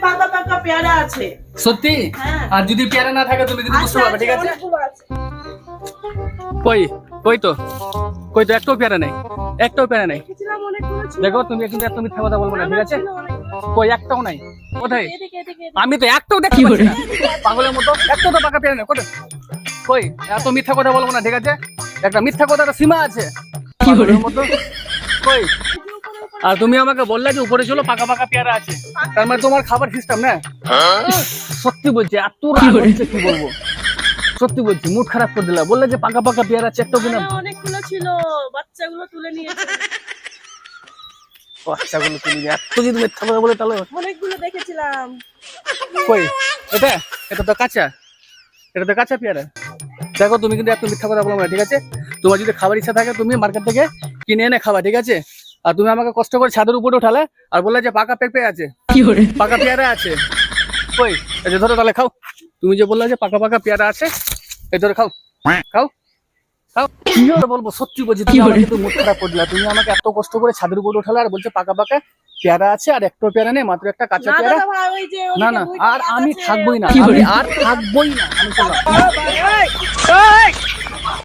পাকা পাকা পেয়ারা আছে। সত্যি? হ্যাঁ। আর যদি পেয়ারা না থাকে তুমি কিন্তু বুঝতে পারবে, ঠিক আছে? অনেকগুলো আছে। কই কই তো একটাও পেয়ারা নেই, একটাও পেয়ারা নেই। দেখেছিলাম অনেকগুলো ছিল। দেখো তুমি কিন্তু এত মিথ্যা কথা বলবো না, ঠিক আছে? ছিল অনেকগুলো। কই একটাও নাই, কোথায়? এদিকে। আমি তো একটাও দেখতে পাচ্ছি না, পাগলের মতো। একটাও তো পাকা পেয়ারা নেই, কোথায়? কই? এত মিথ্যা কথা বলবো না, ঠিক আছে? একটা মিথ্যা কথার সীমা আছে, পাগলের মতো। কই? আর তুমি আমাকে বললে যে উপরে চলো, পাকা পাকা পেয়ারা আছে, তার মানে তোমার খাবার সিস্টেম না? সত্যি বলছি, এত রাগ হচ্ছে কি বলবো, সত্যি বলছি, মুড খারাপ করে দিলা। বললে যে পাকা পাকা পেয়ারা আছে, একটাও কিনা। আরে অনেকগুলো ছিল, বাচ্চাগুলো তুলে নিয়েছে। বাচ্চাগুলো তুমি এত যদি মিথ্যা কথা বলে তাহলে অনেকগুলো দেখেছিলাম। কই? এটা এটা তো কাঁচা, এটা তো কাঁচা পেয়ারা। দেখো তুমি কিন্তু এত মিথ্যা কথা বলো না, ঠিক আছে? তোমার যদি খাবার ইচ্ছা থাকে তুমি মার্কেট থেকে কিনে এনে খাবা, ঠিক আছে? আর তুমি আমাকে কষ্ট করে ছাদের উপরে উঠালে আর বললে যে পাকা পেঁপে আছে, পাকা পেয়ারা আছে। কই? এই যে ধরো, তাহলে খাও। তুমি যে বললে যে পাকা পাকা পেয়ারা আছে, এই ধরে খাও, খাও খাও। কি আর বলবো, সত্যি বলছি, তুমি আমাকে কিন্তু মুড খারাপ করে দিলা। তুমি আমাকে এত কষ্ট করে ছাদের উপরে উঠালে আর বলছে পাকা পাকা পেয়ারা আছে, আর একটাও পেয়ারা নেই, মাত্র একটা কাঁচা না পেয়ারা। দাদা ভাই, ওই যে না ওদিকে না, দুইটা আর গাছ আমি আছে। থাকবোই না, আমি আর থাকবোই না, আমি চললাম।